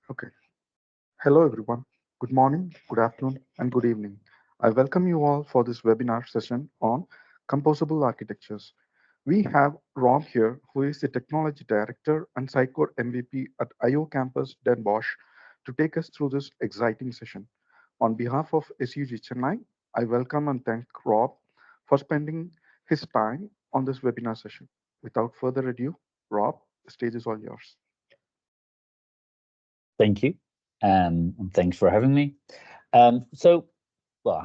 Okay. Hello, everyone. Good morning, good afternoon, and good evening. I welcome you all for this webinar session on Composable Architectures. We have Rob here, who is the Technology Director and Sitecore MVP at IO Campus Den Bosch, to take us through this exciting session. On behalf of SUG Chennai, I welcome and thank Rob for spending his time on this webinar session. Without further ado, Rob, the stage is all yours. Thank you, and thanks for having me. Well,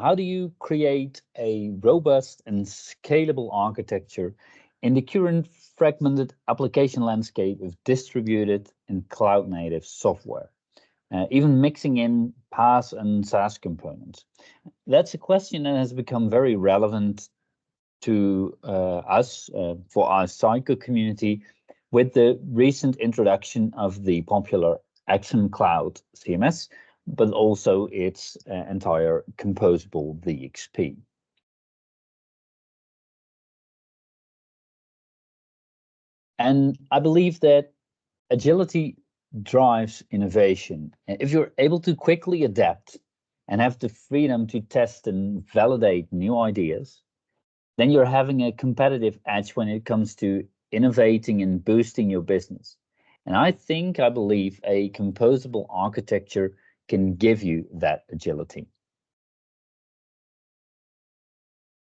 how do you create a robust and scalable architecture in the current fragmented application landscape of distributed and cloud-native software, even mixing in PaaS and SaaS components? That's a question that has become very relevant to us, for our Sitecore community, with the recent introduction of the popular Action Cloud CMS, but also its entire composable DXP. And I believe that agility drives innovation. If you're able to quickly adapt and have the freedom to test and validate new ideas, then you're having a competitive edge when it comes to innovating and boosting your business. And I believe a composable architecture can give you that agility.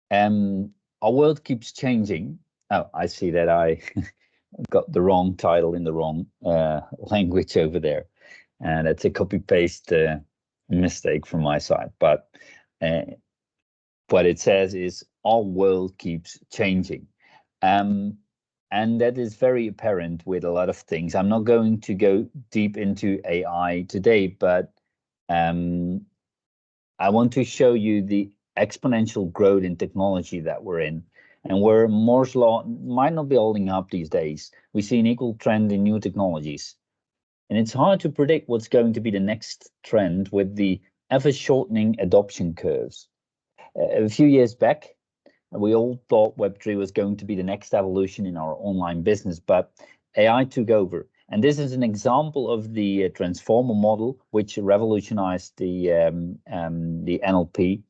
Our world keeps changing. Oh, I see that I got the wrong title in the wrong language over there. And that's a copy-paste mistake from my side. But what it says is our world keeps changing. And that is very apparent with a lot of things. I'm not going to go deep into AI today, but I want to show you the exponential growth in technology that we're in, and where Moore's law might not be holding up these days. We see an equal trend in new technologies. And it's hard to predict what's going to be the next trend with the ever-shortening adoption curves. A few years back, we all thought Web3 was going to be the next evolution in our online business, but AI took over. And this is an example of the transformer model, which revolutionized the NLP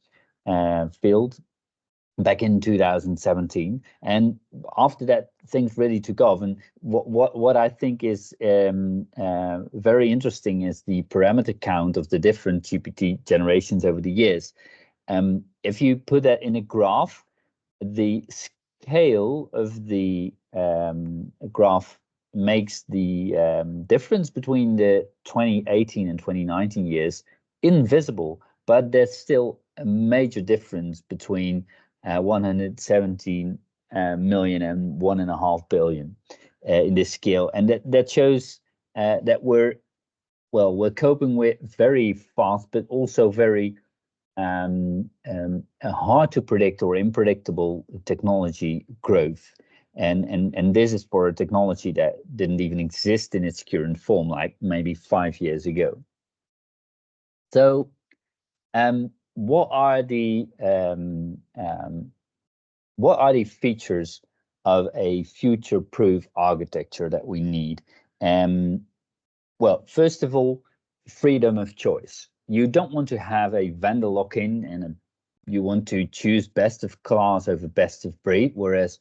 field back in 2017. And after that, things really took off. And what I think is very interesting is the parameter count of the different GPT generations over the years. If you put that in a graph, the scale of the graph makes the difference between the 2018 and 2019 years invisible, but there's still a major difference between 117 million and 1.5 billion in this scale, and that shows that we're coping with very fast, but also very hard to predict or unpredictable technology growth. And this is for a technology that didn't even exist in its current form, like maybe 5 years ago. So what are the features of a future-proof architecture that we need? Well, first of all, freedom of choice. You don't want to have a vendor lock-in, and you want to choose best of class over best of breed, whereas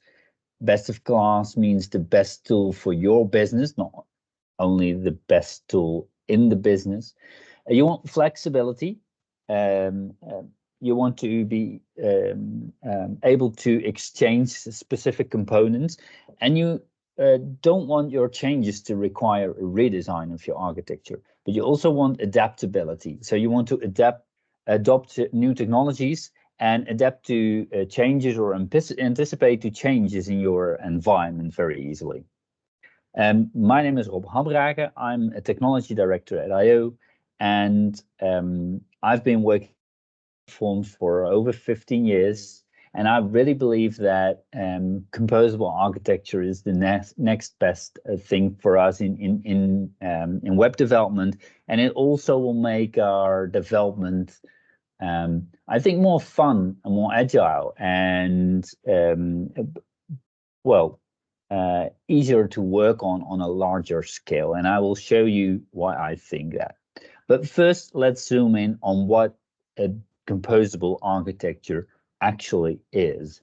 best of class means the best tool for your business, not only the best tool in the business. You want flexibility. You want to be able to exchange specific components, and you don't want your changes to require a redesign of your architecture, but you also want adaptability. So you want to adopt new technologies and adapt to changes or anticipate to changes in your environment very easily. My name is Rob Habraken. I'm a technology director at IO, and I've been working platforms for over 15 years. And I really believe that composable architecture is the next best thing for us in web development, and it also will make our development, I think, more fun and more agile. And easier to work on a larger scale. And I will show you why I think that. But first, let's zoom in on what a composable architecture actually is.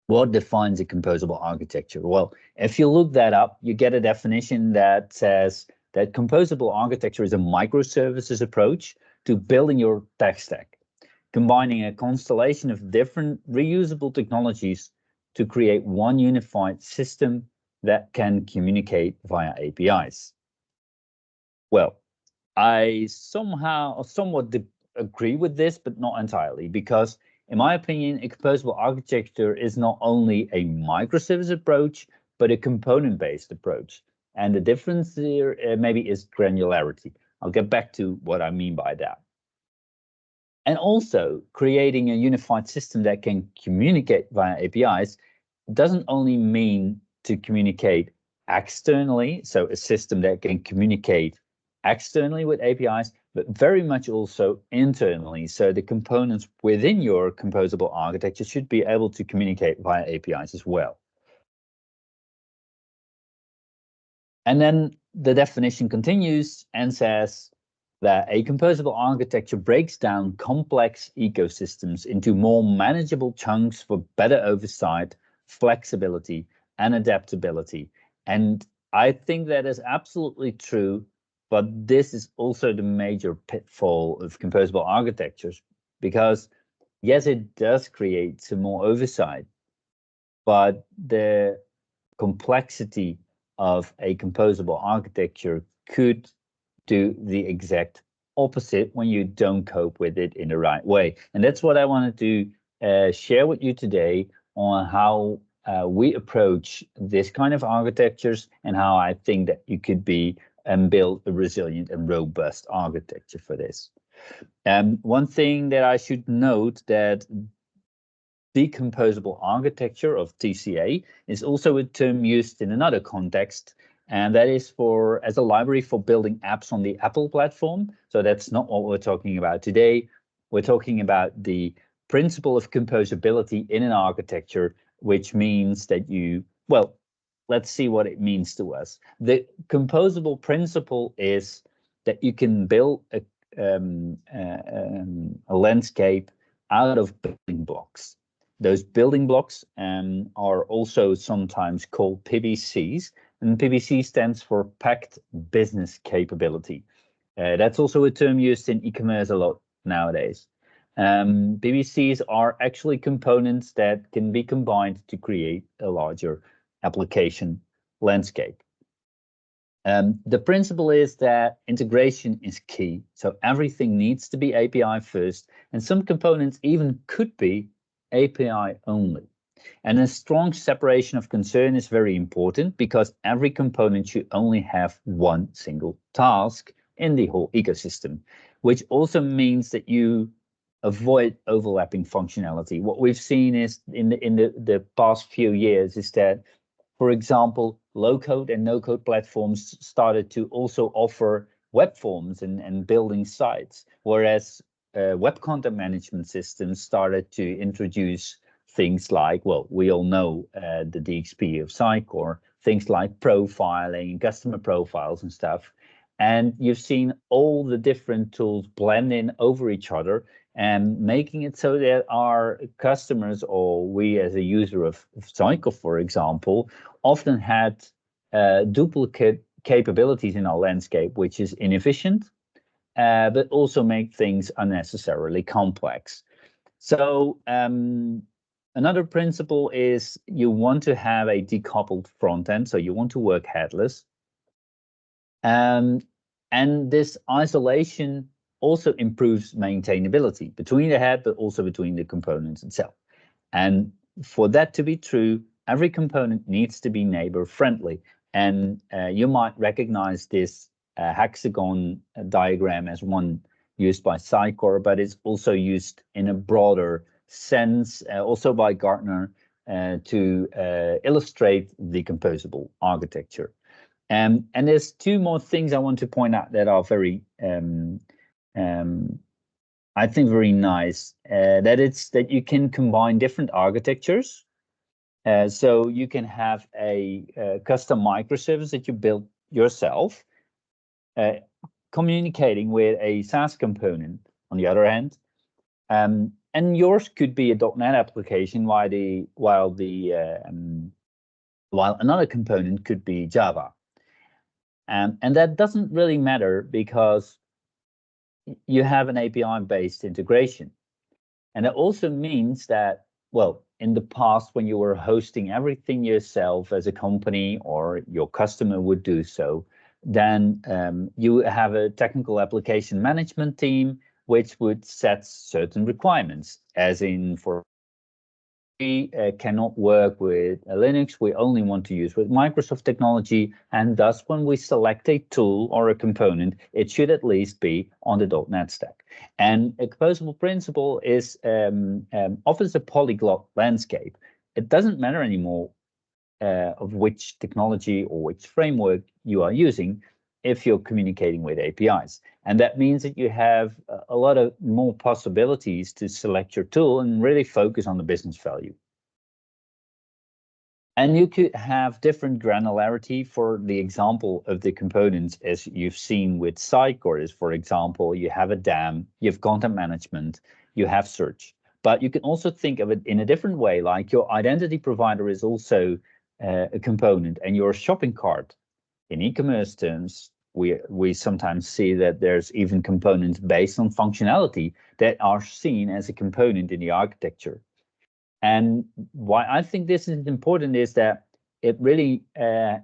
What defines a composable architecture? Well, if you look that up, you get a definition that says that composable architecture is a microservices approach to building your tech stack, combining a constellation of different reusable technologies to create one unified system that can communicate via APIs. Well, I somewhat agree with this, but not entirely, because in my opinion, a composable architecture is not only a microservice approach, but a component-based approach. And the difference here maybe is granularity. I'll get back to what I mean by that. And also, creating a unified system that can communicate via APIs doesn't only mean to communicate externally, so a system that can communicate externally with APIs, but very much also internally. So the components within your composable architecture should be able to communicate via APIs as well. And then the definition continues and says that a composable architecture breaks down complex ecosystems into more manageable chunks for better oversight, flexibility, and adaptability. And I think that is absolutely true, but this is also the major pitfall of composable architectures, because yes, it does create some more oversight, but the complexity of a composable architecture could do the exact opposite when you don't cope with it in the right way. And that's what I wanted to share with you today on how we approach this kind of architectures and how I think that you could be and build a resilient and robust architecture for this. One thing that I should note that decomposable architecture of TCA is also a term used in another context, and that is for as a library for building apps on the Apple platform. So that's not what we're talking about today. We're talking about the principle of composability in an architecture, which means that well, let's see what it means to us. The composable principle is that you can build a landscape out of building blocks. Those building blocks are also sometimes called PBCs, and PBC stands for Packed Business Capability. That's also a term used in e-commerce a lot nowadays. PBCs are actually components that can be combined to create a larger application landscape. The principle is that integration is key, so everything needs to be API first, and some components even could be API only. And a strong separation of concern is very important because every component should only have one single task in the whole ecosystem, which also means that you avoid overlapping functionality. What we've seen is in the past few years is that, for example, low-code and no-code platforms started to also offer web forms and building sites, whereas web content management systems started to introduce things like, well, we all know the DXP of Sitecore, things like profiling, customer profiles and stuff. And you've seen all the different tools blend in over each other and making it so that our customers, or we as a user of Sitecore, for example, often had duplicate capabilities in our landscape, which is inefficient, but also make things unnecessarily complex. So another principle is you want to have a decoupled front end, so you want to work headless. And this isolation also improves maintainability between the head, but also between the components itself. And for that to be true, every component needs to be neighbor friendly. And you might recognize this hexagon diagram as one used by Sitecore, but it's also used in a broader sense, also by Gartner, to illustrate the composable architecture. And there's two more things I want to point out that are very, I think, very nice. That you can combine different architectures So you can have a, custom microservice that you build yourself, uh, communicating with a SaaS component on the other hand. And yours could be a .NET application, while another component could be Java. And that doesn't really matter because you have an API-based integration. And it also means that, well, in the past, when you were hosting everything yourself as a company or your customer would do so, then you have a technical application management team which would set certain requirements, as in for we cannot work with Linux. We only want to use with Microsoft technology. And thus, when we select a tool or a component, it should at least be on the .NET stack. And a composable principle offers a polyglot landscape. It doesn't matter anymore of which technology or which framework you are using if you're communicating with APIs. And that means that you have a lot of more possibilities to select your tool and really focus on the business value. And you could have different granularity for the example of the components, as you've seen with Sitecore. For example, you have a DAM, you have content management, you have search. But you can also think of it in a different way, like your identity provider is also a component, and your shopping cart. In e-commerce terms, we sometimes see that there's even components based on functionality that are seen as a component in the architecture. And why I think this is important is that it really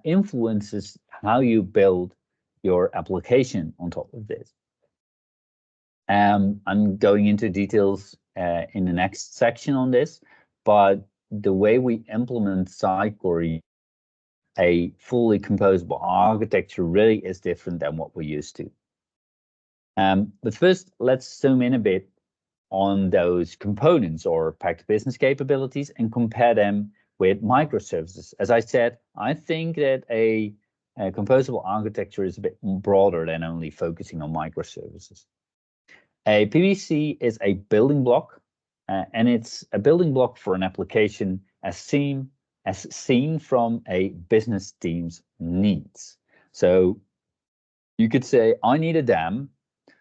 influences how you build your application on top of this. I'm going into details in the next section on this, but the way we implement Sitecore, a fully composable architecture, really is different than what we're used to. But first, let's zoom in a bit on those components or packed business capabilities and compare them with microservices. As I said, I think that a composable architecture is a bit broader than only focusing on microservices. A PBC is a building block, and it's a building block for an application as seen from a business team's needs. So you could say, I need a DAM,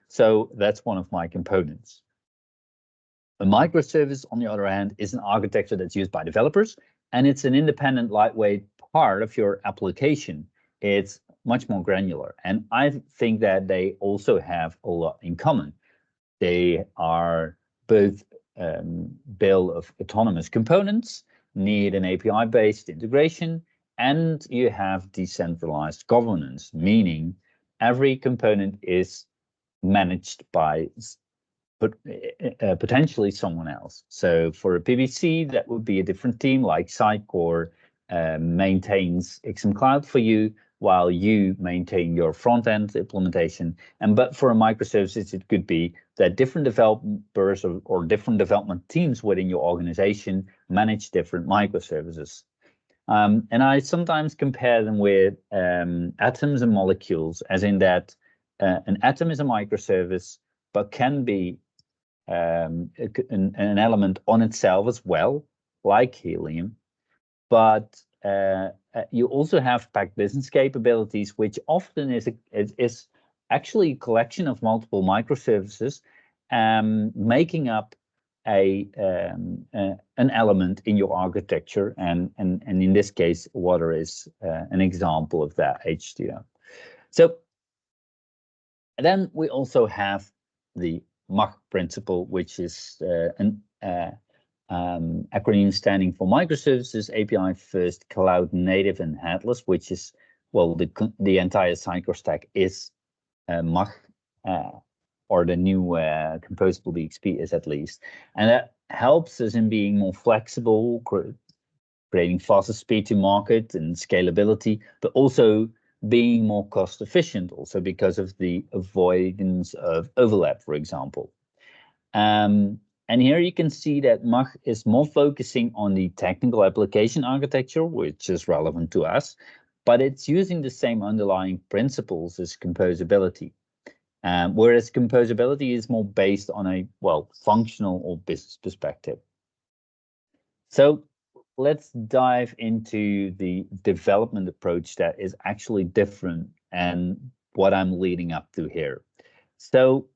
so that's one of my components. A microservice, on the other hand, is an architecture that's used by developers, and it's an independent, lightweight part of your application. It's much more granular, and I think that they also have a lot in common. They are both built of autonomous components, need an API-based integration, and you have decentralized governance, meaning every component is managed by potentially someone else. So for a PBC, that would be a different team, like Sitecore maintains XM Cloud for you, while you maintain your front-end implementation. But for a microservices, it could be that different developers or different development teams within your organization manage different microservices. And I sometimes compare them with atoms and molecules, as in that an atom is a microservice, but can be an element on itself as well, like helium. But you also have packed business capabilities, which often is actually a collection of multiple microservices, making up an element in your architecture. And in this case, water is an example of that, H2O. So then we also have the MACH principle, which is an acronym standing for Microservices, API First, Cloud Native, and Headless, which is, well, the entire Sitecore stack is MACH, or the new Composable DXP is at least. And that helps us in being more flexible, creating faster speed to market and scalability, but also being more cost efficient, also because of the avoidance of overlap, for example. And here you can see that MACH is more focusing on the technical application architecture, which is relevant to us, but it's using the same underlying principles as composability. Whereas composability is more based on a, well, functional or business perspective. So let's dive into the development approach that is actually different and what I'm leading up to here. So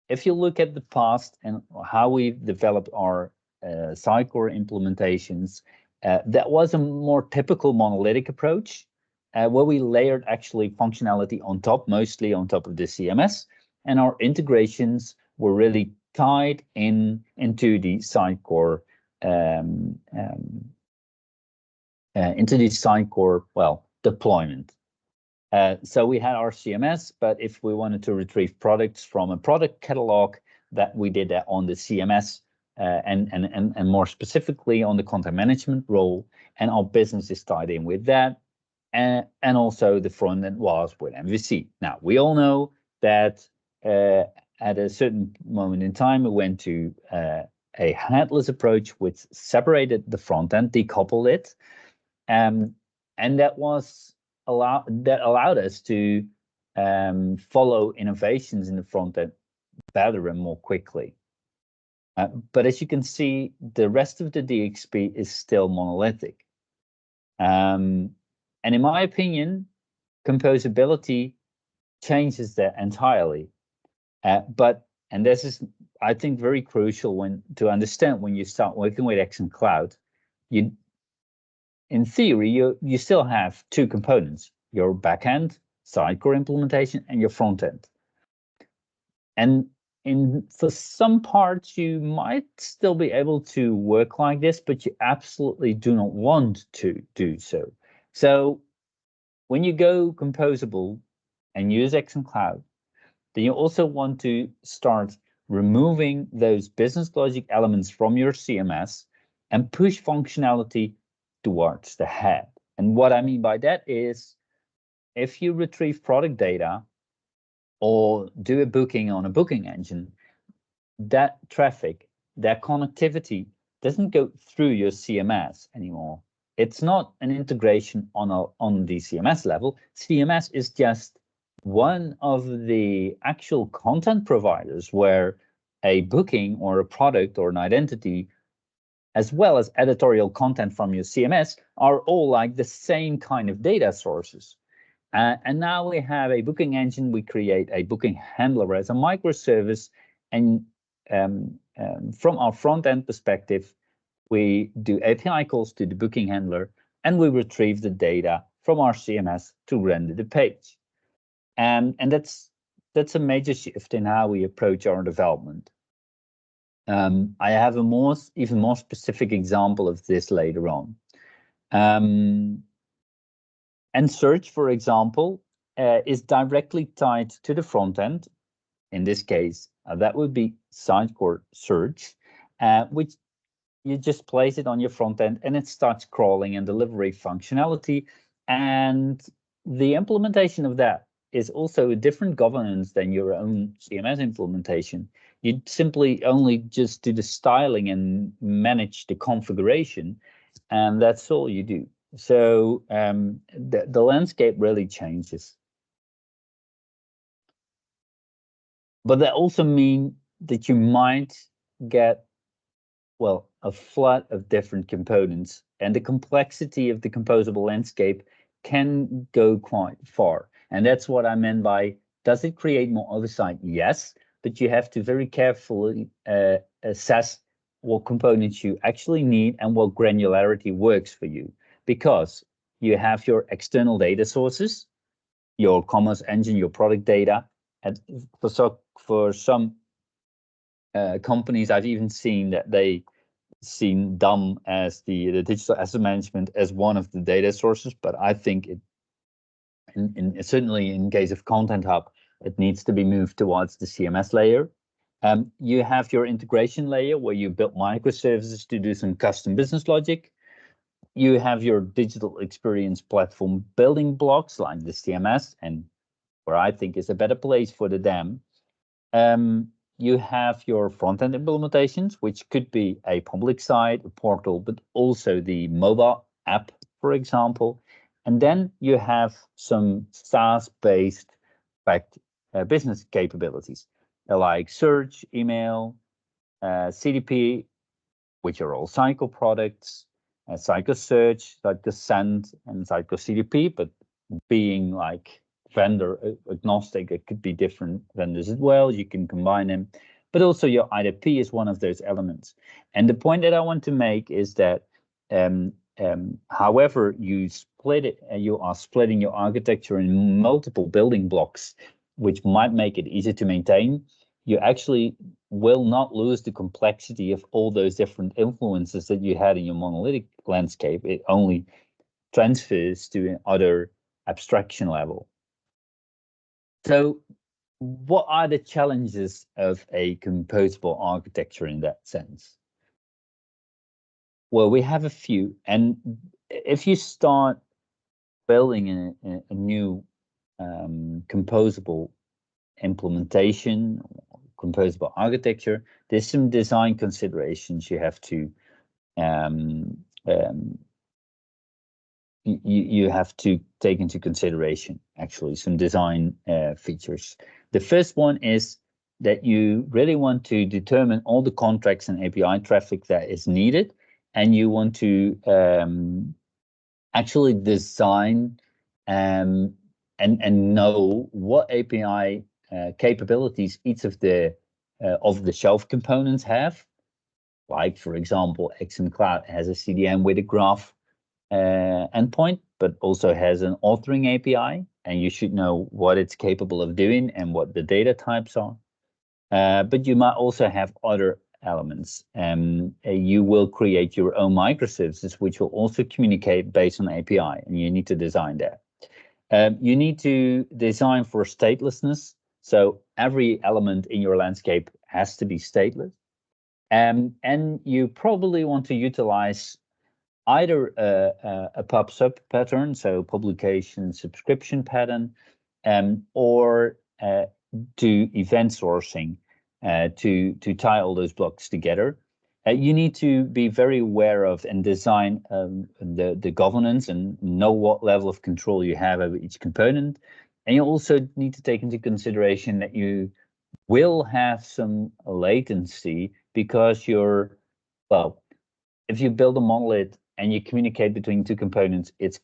if you look at the past and how we've developed our Sitecore implementations, that was a more typical monolithic approach, where we layered actually functionality on top, mostly on top of the CMS, and our integrations were really tied into the Sitecore um, um, deployment. So we had our CMS, but if we wanted to retrieve products from a product catalog, that we did that on the CMS, and more specifically on the content management role, and our business is tied in with that, and also the front end was with MVC. Now we all know that at a certain moment in time, we went to a headless approach, which separated the front end, decoupled it, and that allowed us to follow innovations in the front end better and more quickly. But as you can see, the rest of the DXP is still monolithic. And in my opinion, composability changes that entirely. And this is, I think, very crucial to understand when you start working with X and Cloud. In theory, you still have two components: your backend Sitecore implementation and your front end. And for some parts, you might still be able to work like this, but you absolutely do not want to do so. So when you go composable and use X and Cloud, then you also want to start removing those business logic elements from your CMS and push functionality towards the head. And what I mean by that is, if you retrieve product data or do a booking on a booking engine, that traffic, that connectivity doesn't go through your CMS anymore. It's not an integration on the CMS level. CMS is just one of the actual content providers where a booking or a product or an identity, as well as editorial content from your CMS, are all like the same kind of data sources. And now we have a booking engine. We create a booking handler as a microservice, and from our front end perspective, we do API calls to the booking handler, and we retrieve the data from our CMS to render the page. And that's a major shift in how we approach our development. I have even more specific example of this later on. And search, for example, is directly tied to the front end. In this case, that would be Sitecore search, which you just place it on your front end and it starts crawling and delivering functionality. And the implementation of that is also a different governance than your own CMS implementation. You simply only just do the styling and manage the configuration, and that's all you do. So the landscape really changes. But that also means that you might get, well, a flood of different components, and the complexity of the composable landscape can go quite far. And that's what I meant by, does it create more oversight? Yes, but you have to very carefully assess what components you actually need and what granularity works for you. Because you have your external data sources, your commerce engine, your product data, and for some companies, I've even seen that they seen DAM as the digital asset management as one of the data sources, but I think it, certainly in case of Content Hub, it needs to be moved towards the CMS layer. You have your integration layer where you build microservices to do some custom business logic. You have your digital experience platform building blocks like the CMS, and where I think is a better place for the DAM. You have your front-end implementations, which could be a public site, a portal, but also the mobile app, for example. And then you have some SaaS-based business capabilities, like search, email, CDP, which are all Cycle products, Sitecore Search, Sitecore Send, and Sitecore CDP, but being like vendor agnostic, it could be different vendors as well. You can combine them, but also your IDP is one of those elements. And the point that I want to make is that however you split it, you are splitting your architecture in multiple building blocks, which might make it easier to maintain. You actually will not lose the complexity of all those different influences that you had in your monolithic landscape. It only transfers to another abstraction level. So what are the challenges of a composable architecture in that sense? Well, we have a few. And if you start building a new composable implementation, composable architecture, there's some design considerations you have to you have to take into consideration, actually, some design features. The first one is that you really want to determine all the contracts and API traffic that is needed, and you want to actually design and know what API capabilities each of the off-the-shelf components have. Like, for example, XM Cloud has a CDN with a graph endpoint, but also has an authoring API, and you should know what it's capable of doing and what the data types are. But you might also have other elements. You will create your own microservices, which will also communicate based on API, and you need to design that. You need to design for statelessness. So every element in your landscape has to be stateless. And you probably want to utilize either a pub-sub pattern, so publication subscription pattern, or do event sourcing to tie all those blocks together. You need to be very aware of and design the governance and know what level of control you have over each component. And you also need to take into consideration that you will have some latency because well, if you build a monolith and you communicate between two components, it's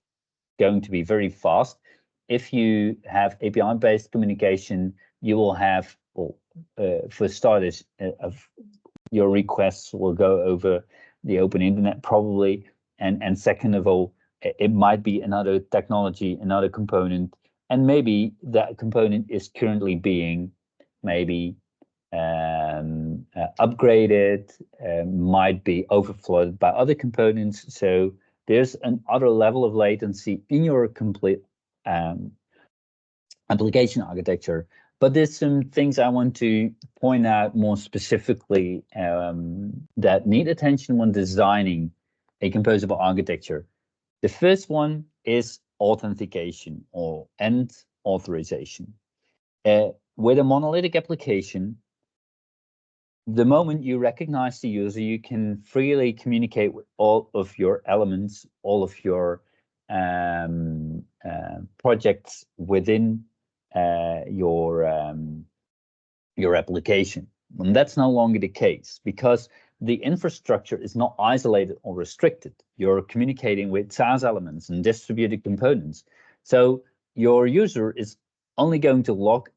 going to be very fast. If you have API-based communication, you will have, well, for starters, your requests will go over the open internet probably, and second of all, it might be another technology, another component, and maybe that component is currently being maybe upgraded, might be overflowed by other components. So there's another level of latency in your complete application architecture. But there's some things I want to point out more specifically that need attention when designing a composable architecture. The first one is authentication or end authorization. With a monolithic application, the moment you recognize the user, you can freely communicate with all of your elements, all of your projects within your application. And that's no longer the case because the infrastructure is not isolated or restricted. You're communicating with SaaS elements and distributed components. So your user is only going to log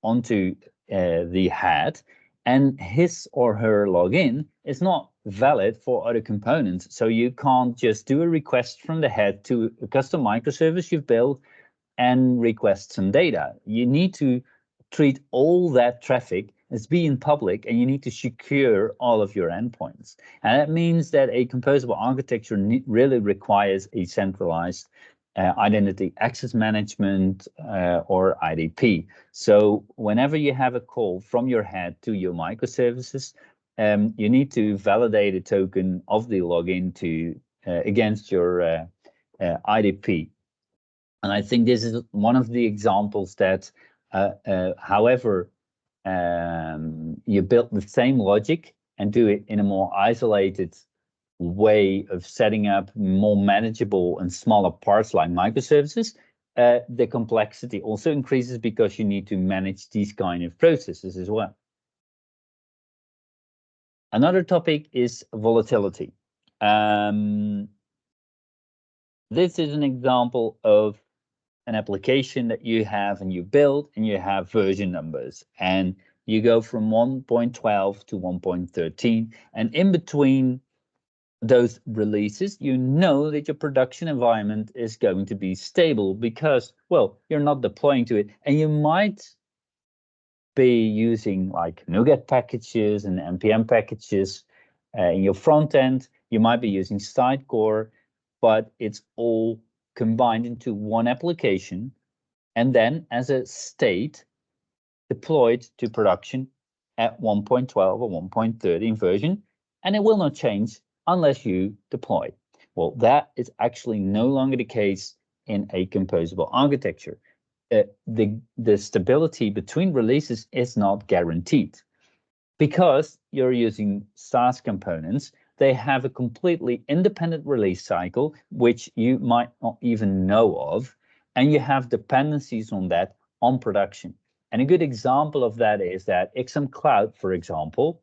onto the head, and his or her login is not valid for other components. So you can't just do a request from the head to a custom microservice you've built and request some data. You need to treat all that traffic as being public, and you need to secure all of your endpoints. And that means that a composable architecture really requires a centralized identity access management or IDP. So whenever you have a call from your head to your microservices, you need to validate a token of the login to against your IDP. And I think this is one of the examples that, however, you build the same logic and do it in a more isolated way of setting up more manageable and smaller parts like microservices, the complexity also increases because you need to manage these kind of processes as well. Another topic is volatility. This is an example of an application that you have and you build, and you have version numbers, and you go from 1.12 to 1.13, and in between those releases, you know that your production environment is going to be stable because, well, you're not deploying to it, and you might be using like NuGet packages and npm packages in your front end. You might be using Sitecore, but it's all combined into one application, and then as a state deployed to production at 1.12 or 1.13 version, and it will not change unless you deploy. Well, that is actually no longer the case in a composable architecture. The stability between releases is not guaranteed because you're using SaaS components. They have a completely independent release cycle, which you might not even know of, and you have dependencies on that on production. And a good example of that is that XM Cloud, for example,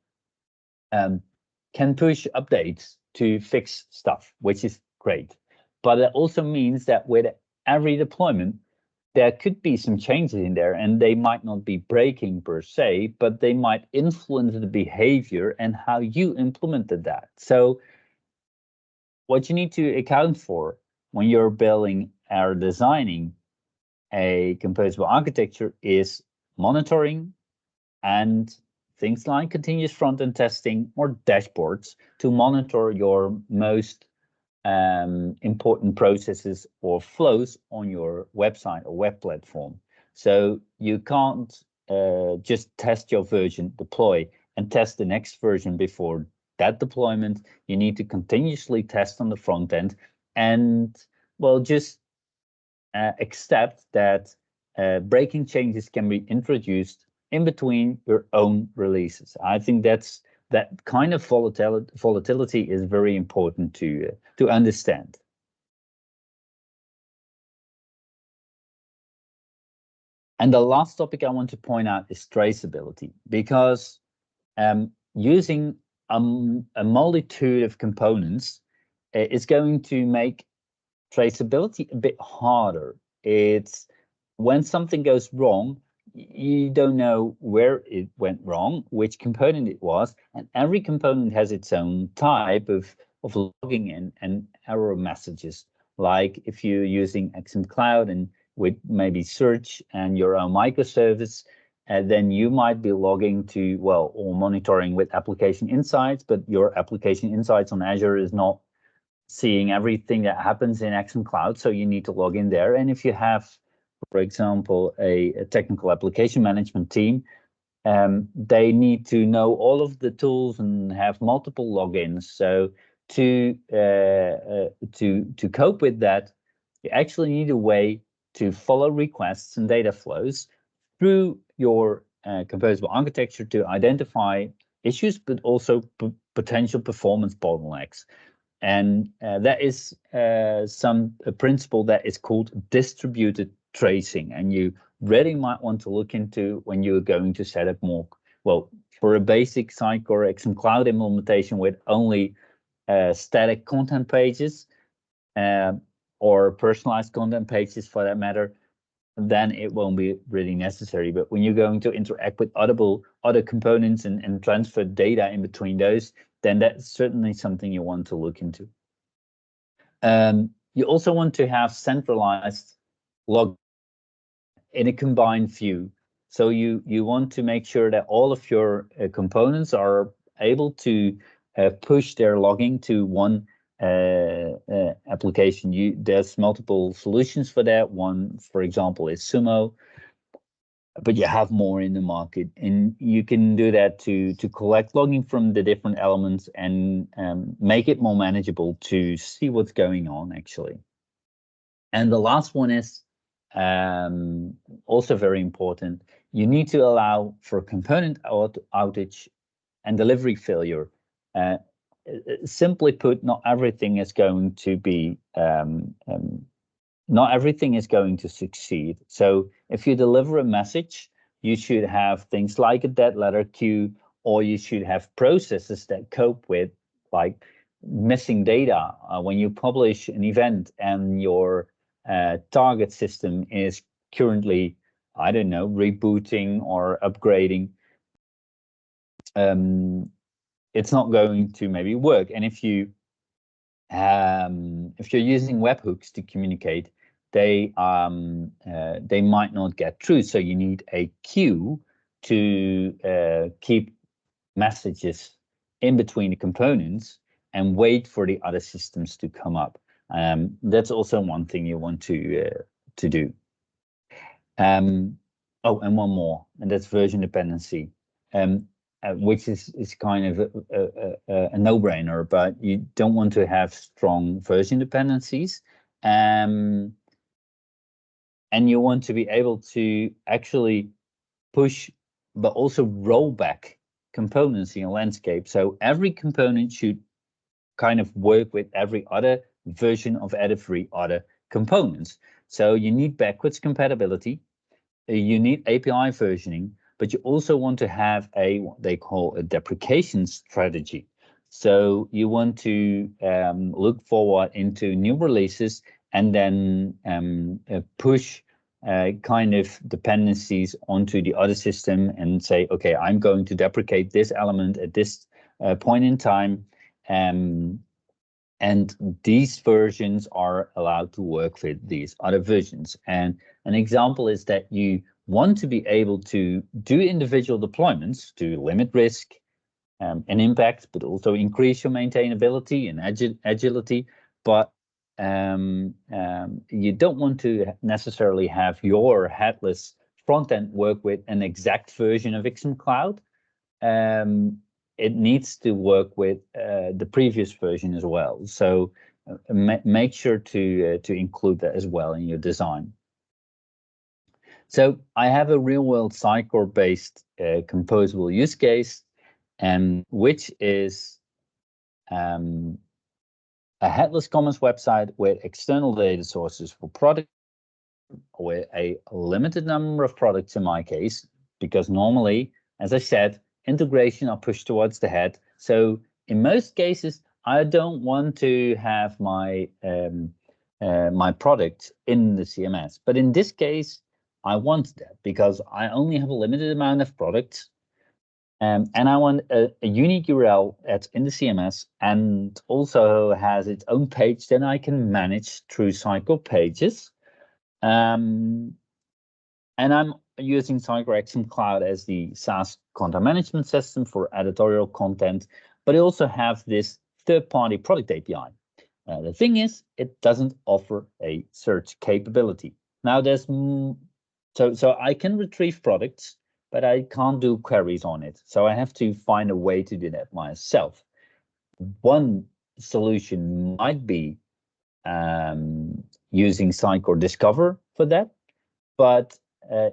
can push updates to fix stuff, which is great. But it also means that with every deployment, there could be some changes in there, and they might not be breaking per se, but they might influence the behavior and how you implemented that. So what you need to account for when you're building or designing a composable architecture is monitoring and things like continuous front-end testing or dashboards to monitor your most important processes or flows on your website or web platform. So you can't just test your version, deploy, and test the next version before that deployment. You need to continuously test on the front end and, well, just accept that breaking changes can be introduced in between your own releases. I think that kind of volatility is very important to understand. And the last topic I want to point out is traceability, because using a multitude of components is going to make traceability a bit harder. It's when something goes wrong, you don't know where it went wrong, which component it was, and every component has its own type of logging and error messages. Like if you're using XM Cloud and with maybe search and your own microservice, then you might be logging to, well, or monitoring with application insights, but your application insights on Azure is not seeing everything that happens in XM Cloud, so you need to log in there. And if you have, for example, a technical application management team, they need to know all of the tools and have multiple logins. So to cope with that, you actually need a way to follow requests and data flows through your composable architecture to identify issues, but also potential performance bottlenecks. And that is a principle that is called distributed tracing, and you really might want to look into when you're going to set up more, well, for a basic Sitecore XM Cloud implementation with only static content pages or personalized content pages for that matter, then it won't be really necessary. But when you're going to interact with other components and transfer data in between those, then that's certainly something you want to look into. You also want to have centralized log in a combined view. So you want to make sure that all of your components are able to push their logging to one application. There's multiple solutions for that. One, for example, is Sumo, but you have more in the market, and you can do that to collect logging from the different elements and make it more manageable to see what's going on actually. And the last one is also very important. You need to allow for component outage and delivery failure. Simply put, not everything is going to be not everything is going to succeed. So if you deliver a message, you should have things like a dead letter queue, or you should have processes that cope with, like missing data when you publish an event and your target system is currently, I don't know, rebooting or upgrading, it's not going to maybe work. And if you're using webhooks to communicate, they might not get through. So you need a queue to keep messages in between the components and wait for the other systems to come up. That's also one thing you want to do. Oh, and one more, and that's version dependency, which is kind of a no-brainer, but you don't want to have strong version dependencies. And you want to be able to actually push, but also roll back components in a landscape. So every component should kind of work with every other version of every other components. So you need backwards compatibility, you need API versioning, but you also want to have what they call a deprecation strategy. So you want to look forward into new releases and then push kind of dependencies onto the other system and say, okay, I'm going to deprecate this element at this point in time. And these versions are allowed to work with these other versions. And an example is that you want to be able to do individual deployments to limit risk and impact, but also increase your maintainability and agility. But you don't want to necessarily have your headless front end work with an exact version of XM Cloud. It needs to work with the previous version as well. So make sure to include that as well in your design. So I have a real-world Sitecore-based composable use case, which is a headless commons website with external data sources for product, with a limited number of products in my case, because normally, as I said, integration are pushed towards the head. So in most cases, I don't want to have my my product in the CMS. But in this case, I want that because I only have a limited amount of products. And I want a unique URL that's in the CMS and also has its own page that I can manage through Sitecore pages. And I'm using Sitecore XM Cloud as the SaaS content management system for editorial content, but I also have this third-party product API. The thing is, it doesn't offer a search capability. Now there's so I can retrieve products, but I can't do queries on it. So I have to find a way to do that myself. One solution might be using Sitecore Discover for that, but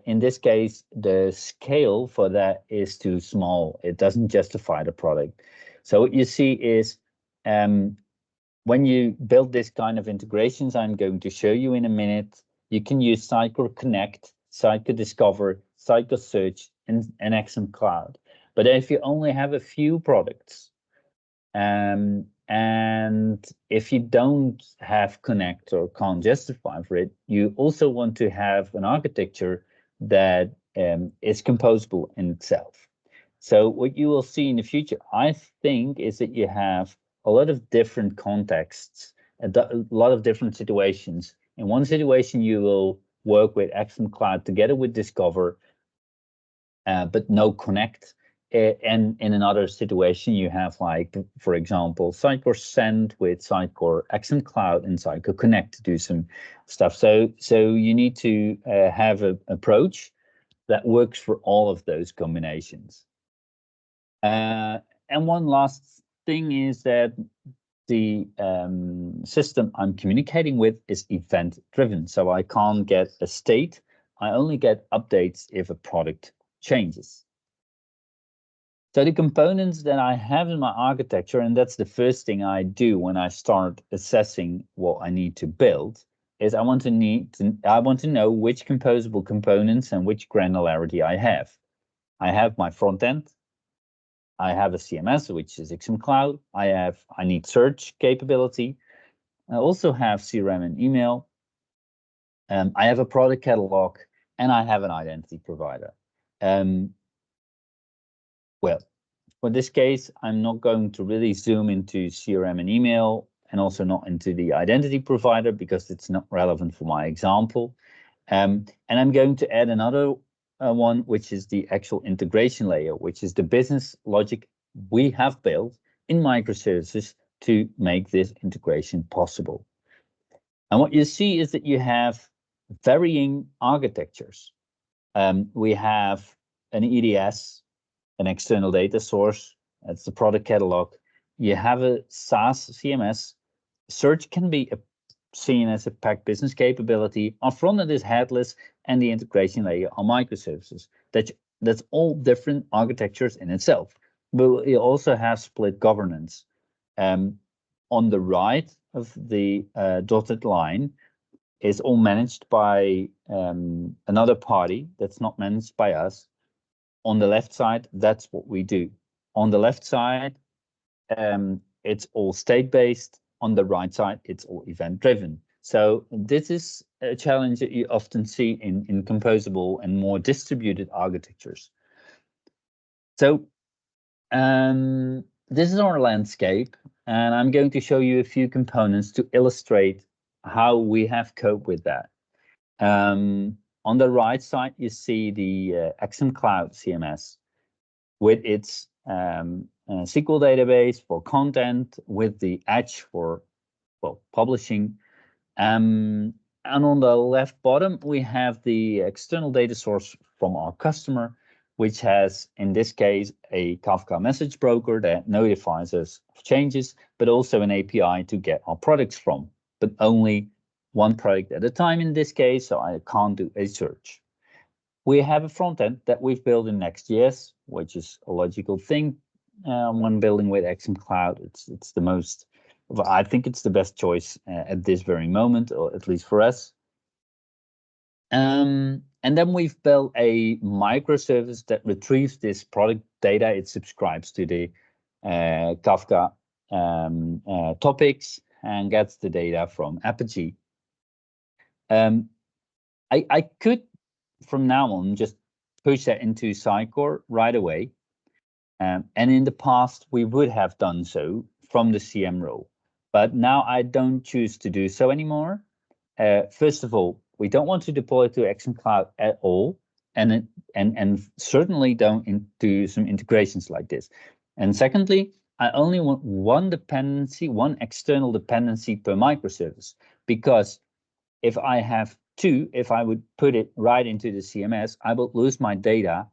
in this case, the scale for that is too small. It doesn't justify the product. So what you see is when you build this kind of integrations, I'm going to show you in a minute, you can use Sitecore Connect, Sitecore Discover, Sitecore Search, and XM Cloud. But if you only have a few products, and if you don't have Connect or can't justify for it, you also want to have an architecture that is composable in itself. So what you will see in the future, I think, is that you have a lot of different contexts, a lot of different situations. In one situation, you will work with XM Cloud together with Discover, but no Connect. And in another situation, you have, like, for example, Sitecore Send with Sitecore XM Cloud and Sitecore Connect to do some stuff. So you need to have an approach that works for all of those combinations. And one last thing is that the system I'm communicating with is event driven. So I can't get a state. I only get updates if a product changes. So the components that I have in my architecture, and that's the first thing I do when I start assessing what I need to build, is I want to know which composable components and which granularity I have. I have my front end, I have a CMS, which is XM Cloud. I need search capability. I also have CRM and email. I have a product catalog, and I have an identity provider. Well, for this case, I'm not going to really zoom into CRM and email, and also not into the identity provider, because it's not relevant for my example. And I'm going to add another one, which is the actual integration layer, which is the business logic we have built in microservices to make this integration possible. And what you see is that you have varying architectures. We have an EDS, an external data source. That's the product catalog. You have a SaaS CMS. Search can be seen as a packed business capability. On front end is headless, and the integration layer are microservices. That's all different architectures in itself. But you also have split governance. On the right of the dotted line is all managed by another party that's not managed by us. On the left side, that's what we do. On the left side, it's all state-based. On the right side, it's all event-driven. So this is a challenge that you often see in composable and more distributed architectures. So this is our landscape, and I'm going to show you a few components to illustrate how we have coped with that. On the right side, you see the XM Cloud CMS with its SQL database for content, with the Edge for publishing. And on the left bottom, we have the external data source from our customer, which has, in this case, a Kafka message broker that notifies us of changes, but also an API to get our products from, but only one product at a time in this case, so I can't do a search. We have a front end that we've built in Next.js, which is a logical thing when building with XM Cloud. It's the most, I think it's the best choice at this very moment, or at least for us. And then we've built a microservice that retrieves this product data. It subscribes to the Kafka topics and gets the data from Apogee. I could, from now on, just push that into Sitecore right away. And in the past, we would have done so from the CM role. But now I don't choose to do so anymore. First of all, we don't want to deploy to XM Cloud at all, and certainly don't do some integrations like this. And secondly, I only want one dependency, one external dependency per microservice, because if I have two, if I would put it right into the CMS, I will lose my data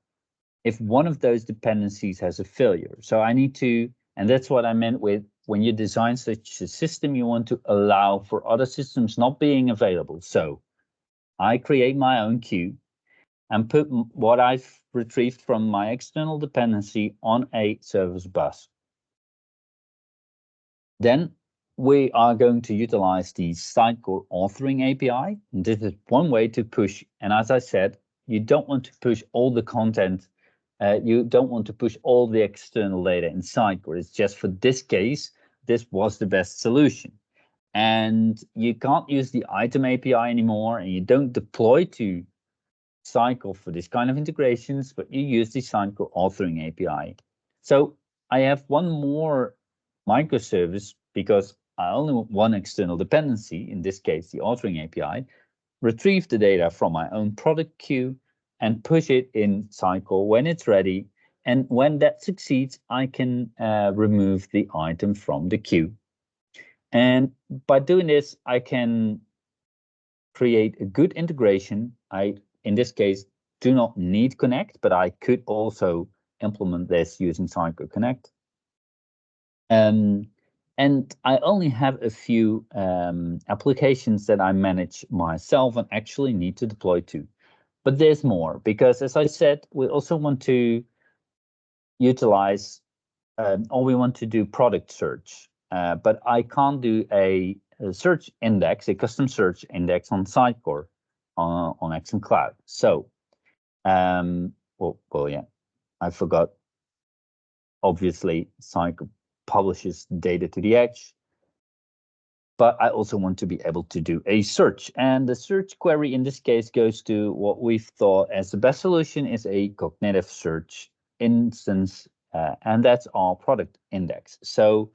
if one of those dependencies has a failure. So I need to, and that's what I meant with, when you design such a system, you want to allow for other systems not being available. So I create my own queue and put what I've retrieved from my external dependency on a service bus. Then we are going to utilize the Sitecore authoring API. And this is one way to push. And as I said, you don't want to push all the content. You don't want to push all the external data in Sitecore. It's just for this case, this was the best solution. And you can't use the item API anymore, and you don't deploy to Sitecore for this kind of integrations, but you use the Sitecore authoring API. So I have one more microservice because I only want one external dependency, in this case, the authoring API, retrieve the data from my own product queue and push it in Sitecore when it's ready. And when that succeeds, I can remove the item from the queue. And by doing this, I can create a good integration. I, in this case, do not need Connect, but I could also implement this using Sitecore Connect. And I only have a few applications that I manage myself and actually need to deploy to. But there's more, because as I said, we also want to utilize, or we want to do product search. But I can't do a search index, a custom search index on Sitecore on XM Cloud. So, yeah, I forgot. obviously Sitecore publishes data to the edge, but I also want to be able to do a search. And the search query in this case goes to what we've thought as the best solution is a cognitive search instance, and that's our product index. So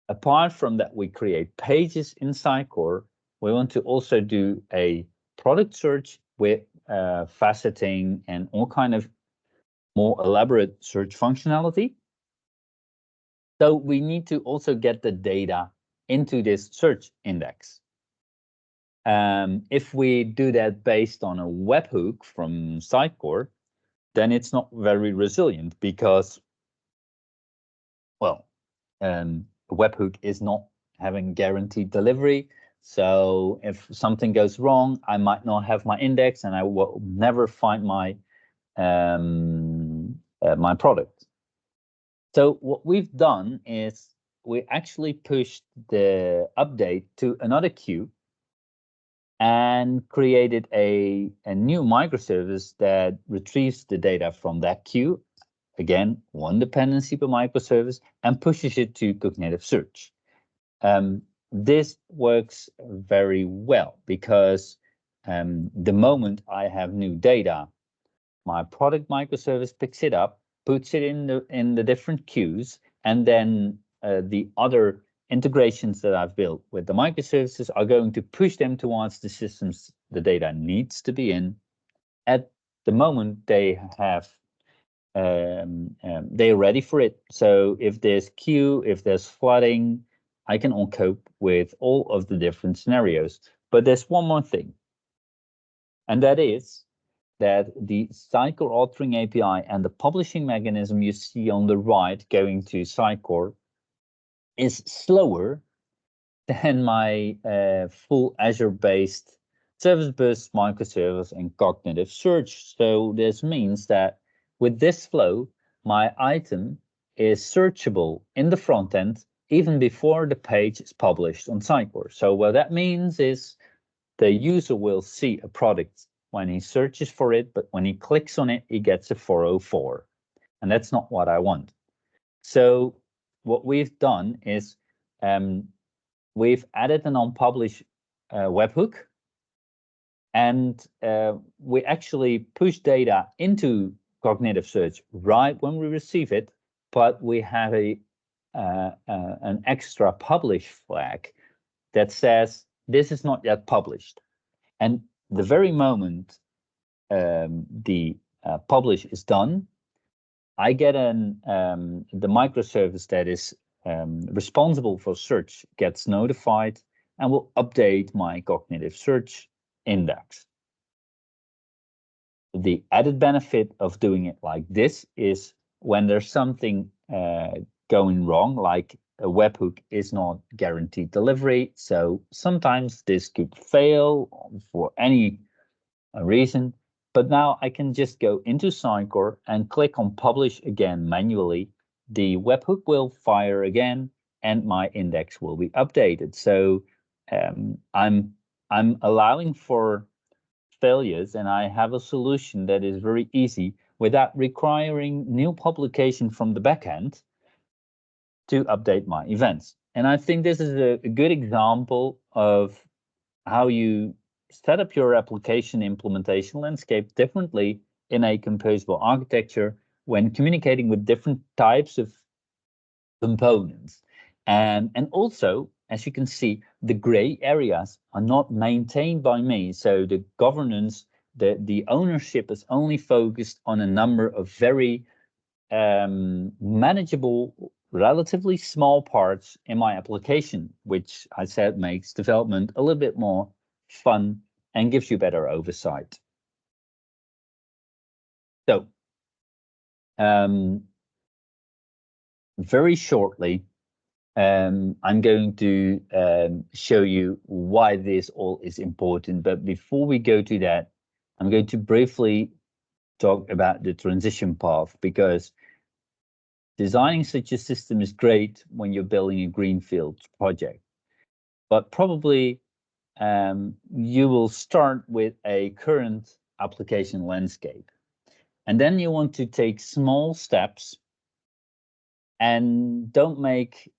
apart from that, we create pages in Sitecore. We want to also do a product search with faceting and all kind of more elaborate search functionality. So we need to also get the data into this search index. If we do that based on a webhook from Sitecore, then it's not very resilient because, well, a webhook is not having guaranteed delivery. So if something goes wrong, I might not have my index and I will never find my my product. So what we've done is we actually pushed the update to another queue and created a new microservice that retrieves the data from that queue. Again, one dependency per microservice, and pushes it to cognitive search. This works very well because the moment I have new data, my product microservice picks it up, puts it in the different queues, and then the other integrations that I've built with the microservices are going to push them towards the systems the data needs to be in. At the moment they have they're ready for it. So if there's queue, if there's flooding, I can all cope with all of the different scenarios. But there's one more thing, and that is that the Sitecore authoring API and the publishing mechanism you see on the right going to Sitecore is slower than my full Azure-based service bus, microservice, and cognitive search. So this means that with this flow, my item is searchable in the front end even before the page is published on Sitecore. So what that means is the user will see a product when he searches for it, but when he clicks on it, he gets a 404. And that's not what I want. So what we've done is we've added an unpublished webhook, and we actually push data into cognitive search right when we receive it, but we have an extra publish flag that says this is not yet published. And the very moment the publish is done, I get the microservice that is responsible for search gets notified and will update my cognitive search index. The added benefit of doing it like this is when there's something going wrong, like a webhook is not guaranteed delivery. So sometimes this could fail for any reason. But now I can just go into Sitecore and click on publish again manually. The webhook will fire again and my index will be updated. So I'm allowing for failures, and I have a solution that is very easy without requiring new publication from the backend to update my events. And I think this is a good example of how you set up your application implementation landscape differently in a composable architecture when communicating with different types of components. And also, as you can see, the gray areas are not maintained by me. So the governance, the ownership is only focused on a number of very manageable, relatively small parts in my application, which I said makes development a little bit more fun and gives you better oversight. So very shortly, I'm going to show you why this all is important. But before we go to that, I'm going to briefly talk about the transition path, because designing such a system is great when you're building a greenfield project, but probably you will start with a current application landscape. And then you want to take small steps and don't make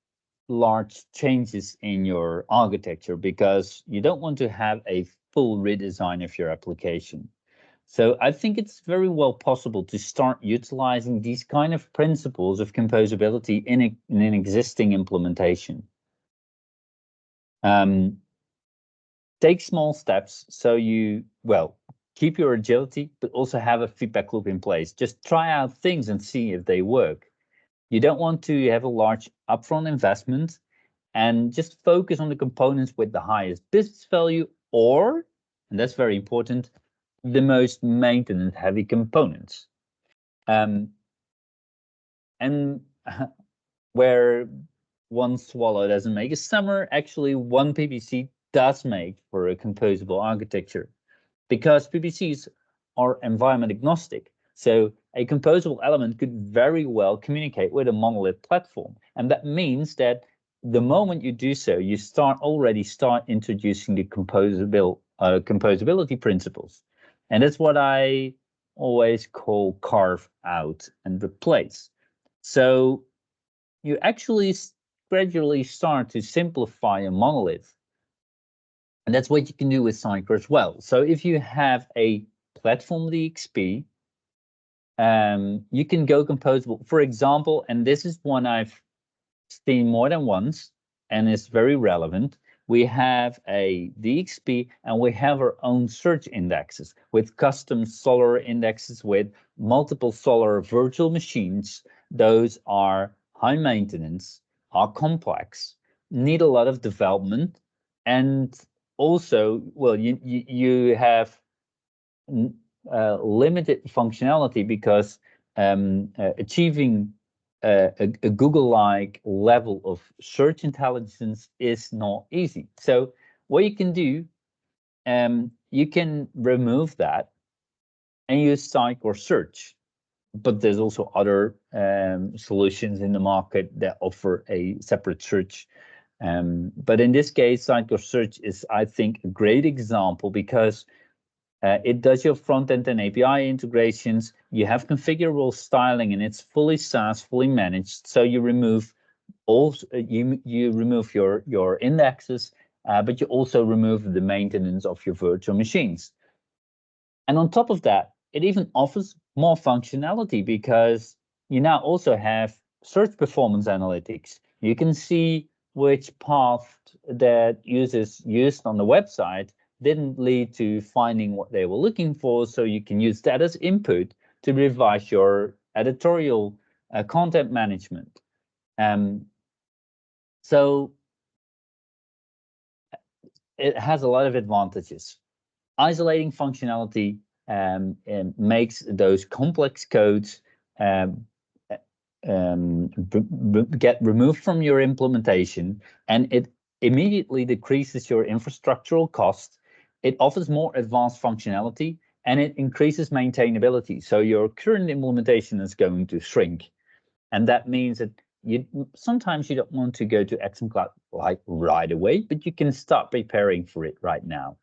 large changes in your architecture because you don't want to have a full redesign of your application. So I think it's very well possible to start utilizing these kind of principles of composability in an existing implementation. Um, Take small steps so you, well, keep your agility, but also have a feedback loop in place. Just try out things and see if they work. You don't want to have a large upfront investment and just focus on the components with the highest business value, or, and that's very important, the most maintenance heavy components. Um, and where one swallow doesn't make a summer, actually one PPC does make for a composable architecture, because PPCs are environment agnostic. So a composable element could very well communicate with a monolith platform. And that means that the moment you do so, you already start introducing the composability principles. And that's what I always call carve out and replace. So you actually gradually start to simplify a monolith. And that's what you can do with Sitecore as well. So if you have a platform DXP, you can go composable. For example, and this is one I've seen more than once and is very relevant. We have a DXP and we have our own search indexes with custom Solr indexes with multiple Solr virtual machines. Those are high maintenance, are complex, need a lot of development, and also, well, you have limited functionality because achieving a Google-like level of search intelligence is not easy. So what you can do, you can remove that and use Sitecore search. But there's also other solutions in the market that offer a separate search. But in this case, Sitecore search is, I think, a great example because it does your front end and API integrations. You have configurable styling, and it's fully SaaS, fully managed. So you remove you remove your indexes, but you also remove the maintenance of your virtual machines. And on top of that, it even offers more functionality because you now also have search performance analytics. You can see which path that users used on the website didn't lead to finding what they were looking for. So you can use that as input to revise your editorial content management. So it has a lot of advantages. Isolating functionality makes those complex codes get removed from your implementation, and it immediately decreases your infrastructural cost. It offers more advanced functionality, and it increases maintainability. So your current implementation is going to shrink, and that means that sometimes you don't want to go to Action Cloud like right away, but you can start preparing for it right now.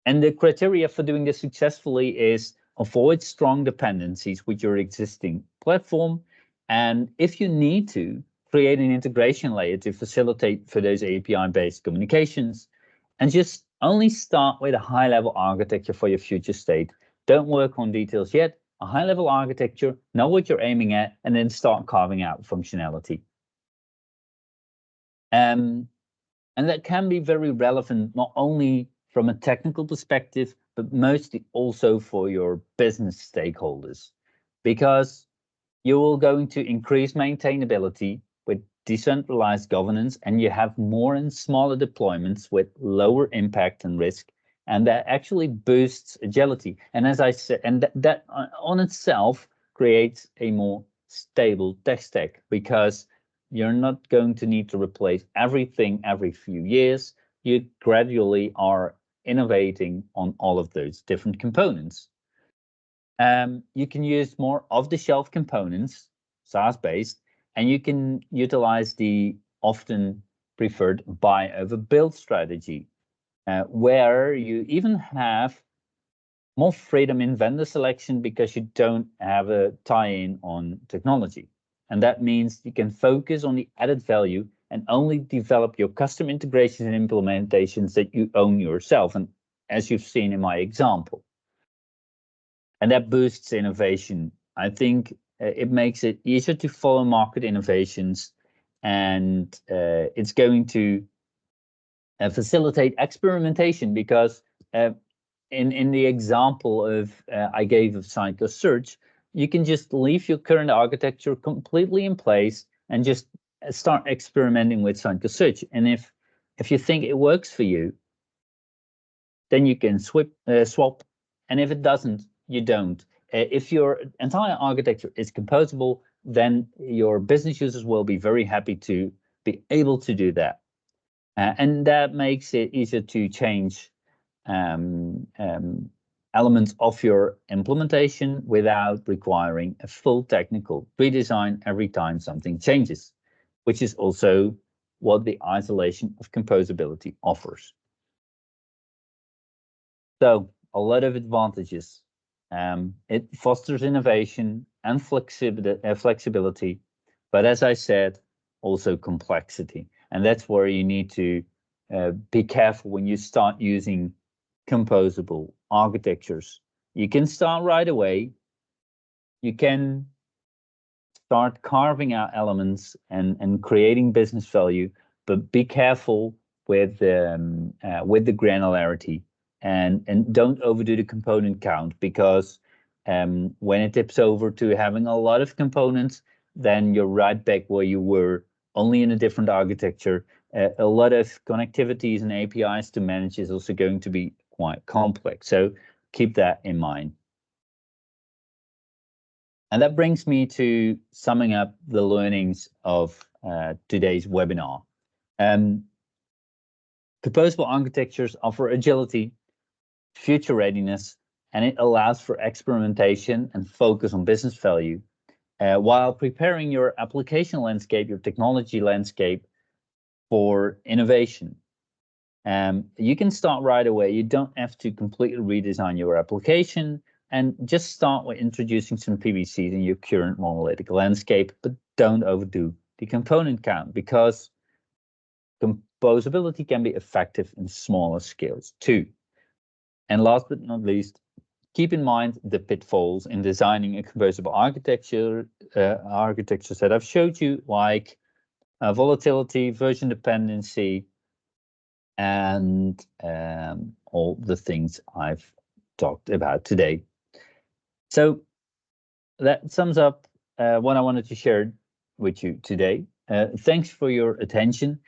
And the criteria for doing this successfully is avoid strong dependencies with your existing platform. And if you need to, create an integration layer to facilitate for those API-based communications. And just only start with a high-level architecture for your future state. Don't work on details yet. A high-level architecture, know what you're aiming at, and then start carving out functionality. And that can be very relevant, not only from a technical perspective, but mostly also for your business stakeholders, because you will going to increase maintainability with decentralized governance, and you have more and smaller deployments with lower impact and risk, and that actually boosts agility. And as I said, and that on itself creates a more stable tech stack, because you're not going to need to replace everything every few years. You gradually are innovating on all of those different components. You can use more off-the-shelf components, SaaS-based, and you can utilize the often preferred buy over build strategy, where you even have more freedom in vendor selection because you don't have a tie-in on technology. And that means you can focus on the added value and only develop your custom integrations and implementations that you own yourself. And as you've seen in my example, and that boosts innovation. I think it makes it easier to follow market innovations, and it's going to facilitate experimentation because in the example of I gave of Sitecore Search, you can just leave your current architecture completely in place and just start experimenting with Sitecore Search. And if you think it works for you, then you can swap. And if it doesn't, you don't. If your entire architecture is composable, then your business users will be very happy to be able to do that. And that makes it easier to change elements of your implementation without requiring a full technical redesign every time something changes, which is also what the isolation of composability offers. So a lot of advantages. It fosters innovation and flexibility, but as I said, also complexity. And that's where you need to be careful when you start using composable architectures. You can start right away. You can start carving out elements and creating business value, but be careful with the granularity and don't overdo the component count, because when it tips over to having a lot of components, then you're right back where you were, only in a different architecture. A lot of connectivities and APIs to manage is also going to be quite complex. So keep that in mind. And that brings me to summing up the learnings of today's webinar. Composable architectures offer agility, future readiness, and it allows for experimentation and focus on business value, while preparing your application landscape, your technology landscape for innovation. You can start right away. You don't have to completely redesign your application, and just start with introducing some PVCs in your current monolithic landscape, but don't overdo the component count, because composability can be effective in smaller scales too. And last but not least, keep in mind the pitfalls in designing a composable architecture, architectures that I've showed you, like volatility, version dependency, and all the things I've talked about today. So that sums up what I wanted to share with you today. Thanks for your attention.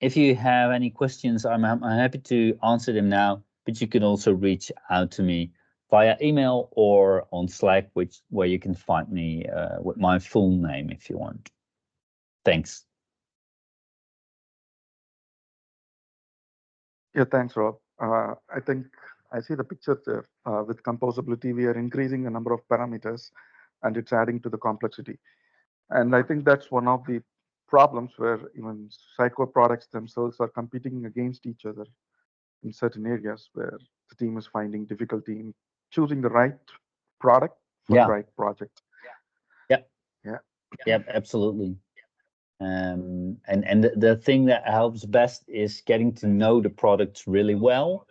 If you have any questions, I'm happy to answer them now, but you can also reach out to me via email or on Slack, where you can find me with my full name if you want. Thanks. Yeah, thanks, Rob. I think I see the picture there. With composability, we are increasing the number of parameters and it's adding to the complexity. And I think that's one of the problems where even Sitecore products themselves are competing against each other in certain areas where the team is finding difficulty in choosing the right product for the right project. Yeah. Yeah. Yeah, absolutely. And the thing that helps best is getting to know the products really well.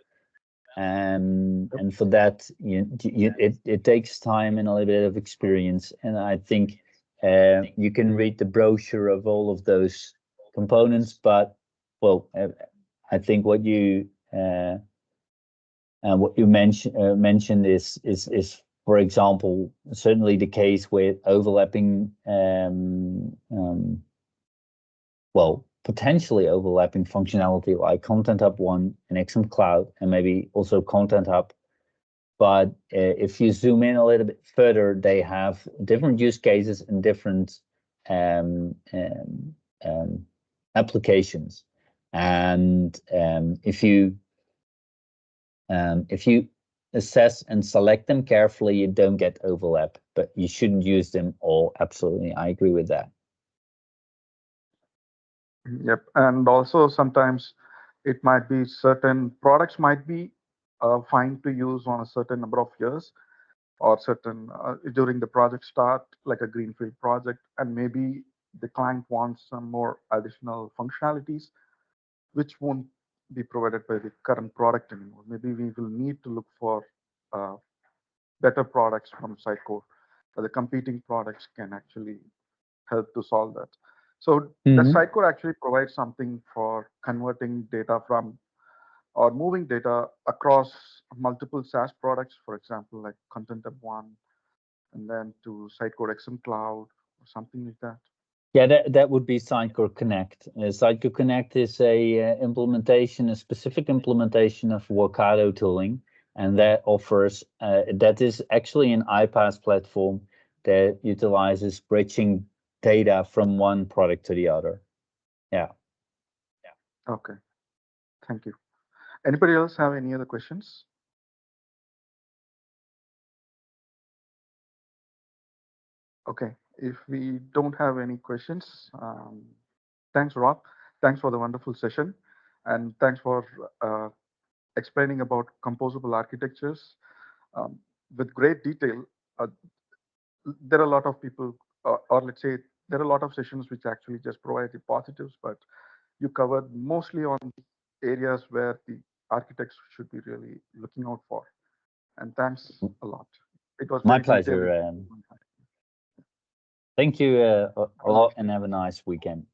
And for that, it takes time and a little bit of experience. And I think you can read the brochure of all of those components, but well, I think what you mentioned is, for example, certainly the case with overlapping, well, potentially overlapping functionality like Content Hub 1 and XM Cloud, and maybe also Content Hub. But if you zoom in a little bit further, they have different use cases and different applications. And if you assess and select them carefully, you don't get overlap, but you shouldn't use them all. Absolutely, I agree with that. Yep. And also sometimes it might be certain products might be fine to use on a certain number of years or certain during the project start, like a greenfield project, and maybe the client wants some more additional functionalities which won't be provided by the current product anymore. Maybe we will need to look for uh, better products from Sitecore. The competing products can actually help to solve that. So the Hmm. Sitecore actually provides something for converting data from or moving data across multiple SaaS products, for example, like Content Hub One, and then to Sitecore XM Cloud or something like that. Yeah, that would be Sitecore Connect. Sitecore Connect is a implementation, a specific implementation of Workado tooling, and that offers that is actually an iPaaS platform that utilizes bridging data from one product to the other. Yeah. Okay, thank you. Anybody else have any other questions? Okay, if we don't have any questions, thanks, Rob. Thanks for the wonderful session, and thanks for explaining about composable architectures um, with great detail. Uh, there are a lot of people, or let's say, there are a lot of sessions which actually just provide the positives, but you covered mostly on areas where the architects should be really looking out for. And thanks a lot. It was My very detailed. pleasure. Thank you a Have a lot nice and day. have a nice weekend.